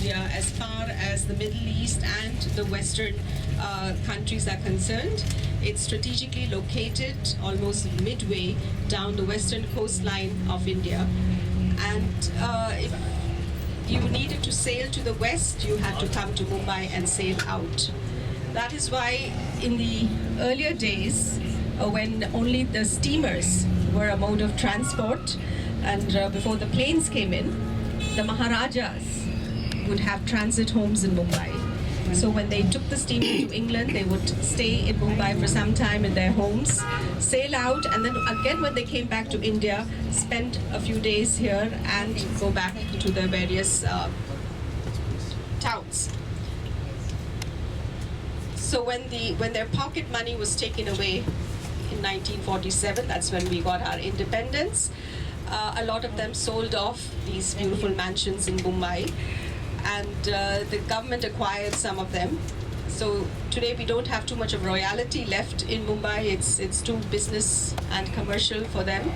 India as far as the Middle East and the Western countries are concerned. It's strategically located almost midway down the western coastline of India. And if you needed to sail to the west, you had to come to Mumbai and sail out. That is why in the earlier days, when only the steamers were a mode of transport, and before the planes came in, the Maharajas would have transit homes in Mumbai. So when they took the steamer to England, they would stay in Mumbai for some time in their homes, sail out, and then again when they came back to India, spend a few days here and go back to their various towns. So when their pocket money was taken away in 1947, that's when we got our independence, a lot of them sold off these beautiful mansions in Mumbai, and the government acquired some of them. So today we don't have too much of royalty left in Mumbai. It's too business and commercial for them.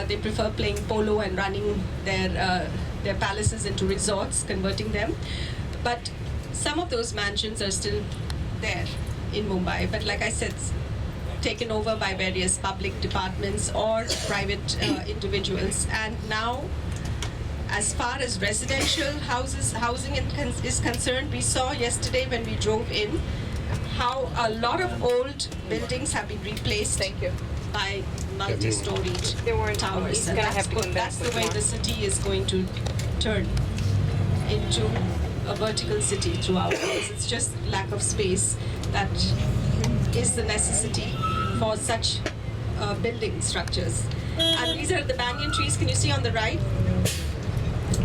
They prefer playing polo and running their palaces into resorts, converting them. But some of those mansions are still there in Mumbai. But like I said, taken over by various public departments or private individuals. And now, as far as residential housing is concerned, we saw yesterday when we drove in how a lot of old buildings have been replaced by multi-storied towers. And that's the way the city is going to turn into a vertical city throughout. It's just lack of space that is the necessity for such building structures. And these are the banyan trees. Can you see on the right?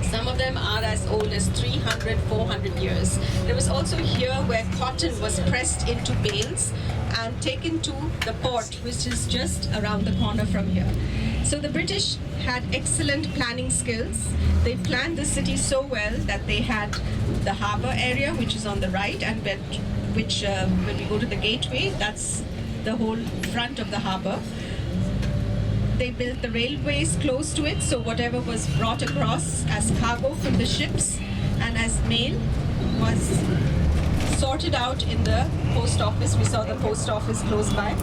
Some of them are as old as 300, 400 years. There was also here where cotton was pressed into bales and taken to the port, which is just around the corner from here. So the British had excellent planning skills. They planned the city so well that they had the harbour area, which is on the right, and when we go to the gateway, that's the whole front of the harbour. They built the railways close to it, so whatever was brought across as cargo from the ships and as mail was sorted out in the post office. We saw the post office close by.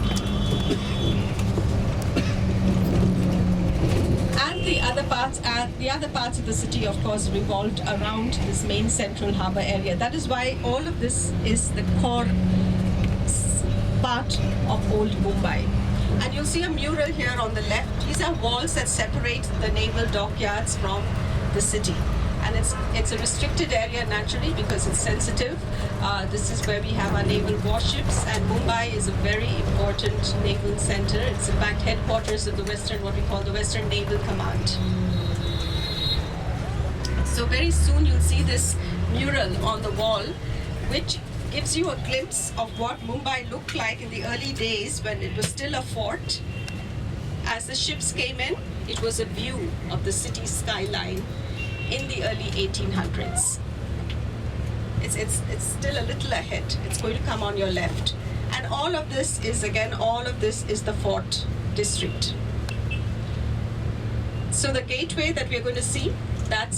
And the other parts of the city, of course, revolved around this main central harbour area. That is why all of this is the core part of old Mumbai. And you'll see a mural here on the left. These are walls that separate the naval dockyards from the city. And it's a restricted area naturally because it's sensitive. This is where we have our naval warships, and Mumbai is a very important naval center. It's in fact headquarters of what we call the Western Naval Command. So very soon you'll see this mural on the wall, which gives you a glimpse of what Mumbai looked like in the early days when it was still a fort. As the ships came in, it was a view of the city's skyline in the early 1800s. It's still a little ahead. It's going to come on your left. And all of this is the fort district. So the gateway that we're going to see, that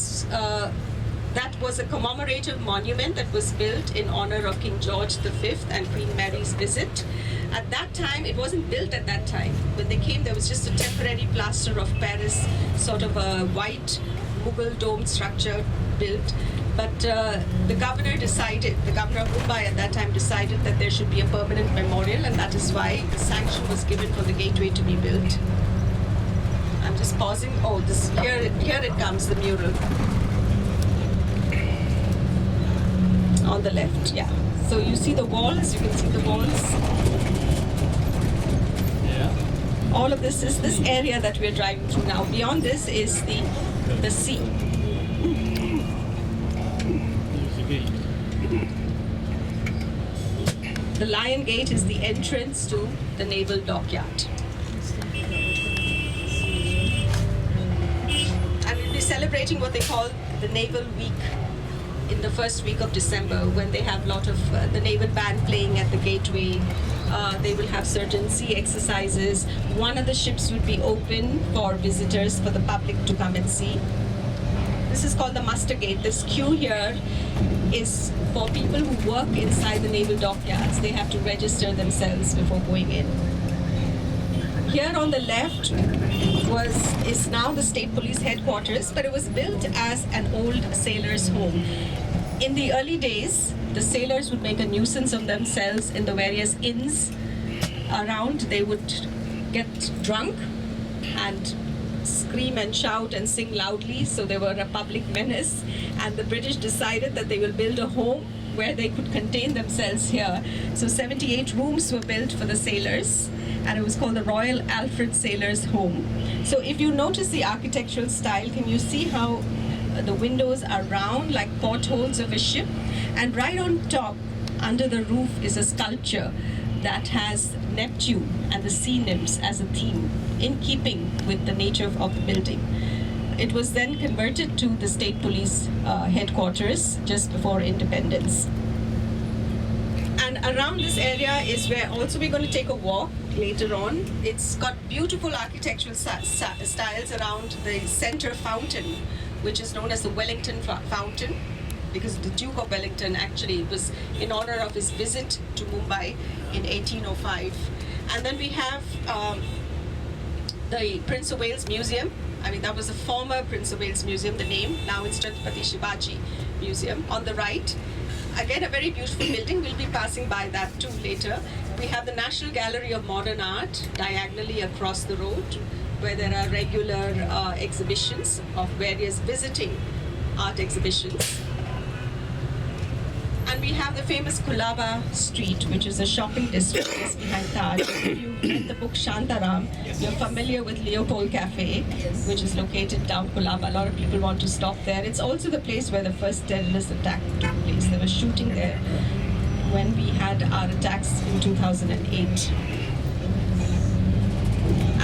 was a commemorative monument that was built in honor of King George V and Queen Mary's visit. At that time, it wasn't built at that time. When they came, there was just a temporary plaster of Paris, sort of a white Mughal dome structure built. But the governor of Mumbai at that time decided that there should be a permanent memorial, and that is why the sanction was given for the gateway to be built. I'm just pausing. Oh, here it comes, the mural. On the left, yeah. So you see the walls, you can see the walls. Yeah. All of this is this area that we're driving through now. Beyond this is the sea. The Lion Gate is the entrance to the naval dockyard. And we'll be celebrating what they call the Naval Week in the first week of December, when they have a lot of the naval band playing at the gateway. They will have certain sea exercises. One of the ships would be open for visitors, for the public to come and see. This is called the muster gate. This queue here is for people who work inside the naval dockyards. They have to register themselves before going in. Here on the left is now the State Police headquarters, but it was built as an old sailor's home. In the early days, the sailors would make a nuisance of themselves in the various inns around. They would get drunk and scream and shout and sing loudly, so they were a public menace, and the British decided that they will build a home where they could contain themselves here. So 78 rooms were built for the sailors, and it was called the Royal Alfred Sailors' Home. So if you notice the architectural style, can you see how the windows are round like portholes of a ship? And right on top, under the roof, is a sculpture that has Neptune and the sea nymphs as a theme, in keeping with the nature of the building. It was then converted to the State Police headquarters just before independence. And around this area is where also we're going to take a walk later on. It's got beautiful architectural styles around the center fountain, which is known as the Wellington Fountain, because the Duke of Wellington actually was in honor of his visit to Mumbai in 1805. And then we have the Prince of Wales Museum. I mean, that was the former Prince of Wales Museum, the name. Now it's Chhatrapati Shivaji Museum on the right. Again, a very beautiful building. We'll be passing by that too later. We have the National Gallery of Modern Art diagonally across the road, where there are regular exhibitions of various visiting art exhibitions. And we have the famous Kulaba Street, which is a shopping district just behind Taj. If you read the book Shantaram, you're familiar with Leopold Cafe, which is located down Kulaba. A lot of people want to stop there. It's also the place where the first terrorist attack took place. They were shooting there when we had our attacks in 2008.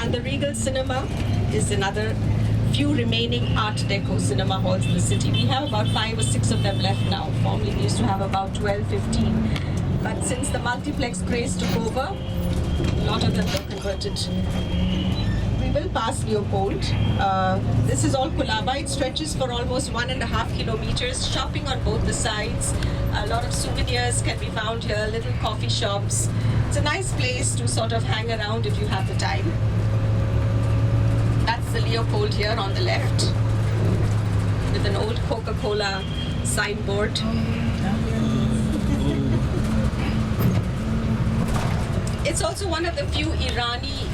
And the Regal Cinema is another few remaining Art Deco cinema halls in the city. We have about 5 or 6 of them left now. Formerly we used to have about 12, 15. But since the multiplex craze took over, a lot of them were converted. We will pass Leopold. This is all Kulaba. It stretches for almost 1.5 kilometers. Shopping on both the sides. A lot of souvenirs can be found here, little coffee shops. It's a nice place to sort of hang around if you have the time. That's the Leopold here on the left, with an old Coca-Cola signboard. It's also one of the few Irani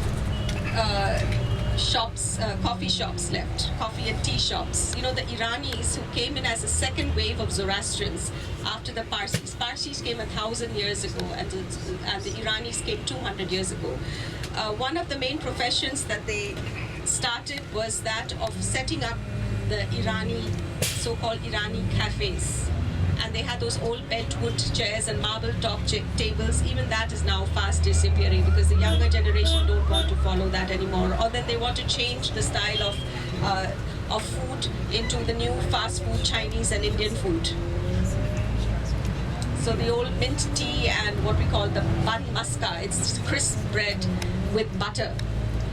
coffee shops left, coffee and tea shops. You know, the Iranis who came in as a second wave of Zoroastrians after the Parsis. Parsis came 1,000 years ago, and the Iranis came 200 years ago. One of the main professions that they started was that of setting up the so-called Irani cafes. And they had those old bentwood chairs and marble top tables. Even that is now fast disappearing because the younger generation don't want to follow that anymore. Or then they want to change the style of food into the new fast food, Chinese and Indian food. So the old mint tea and what we call the bun maska, it's crisp bread with butter.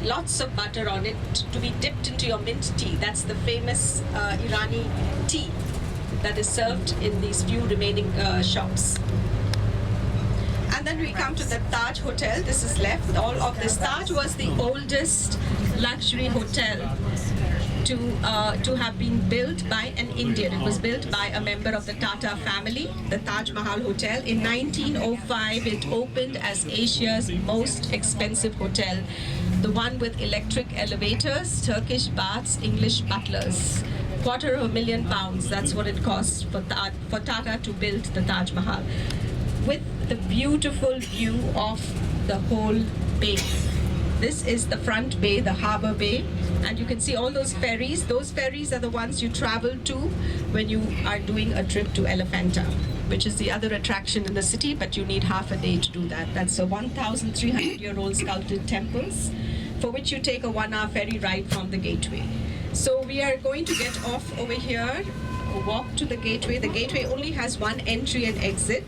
Lots of butter on it to be dipped into your mint tea. That's the famous Irani tea that is served in these few remaining shops. And then we come to the Taj Hotel. This is left. All of this. Taj was the oldest luxury hotel to have been built by an Indian. It was built by a member of the Tata family, the Taj Mahal Hotel. In 1905, it opened as Asia's most expensive hotel. The one with electric elevators, Turkish baths, English butlers. £250,000, that's what it cost for Tata to build the Taj Mahal. With the beautiful view of the whole bay. This is the front bay, the harbour bay, and you can see all those ferries. Those ferries are the ones you travel to when you are doing a trip to Elephanta, which is the other attraction in the city, but you need half a day to do that. That's a 1,300-year-old sculpted temples, for which you take a 1-hour ferry ride from the gateway. So we are going to get off over here, walk to the gateway. The gateway only has one entry and exit.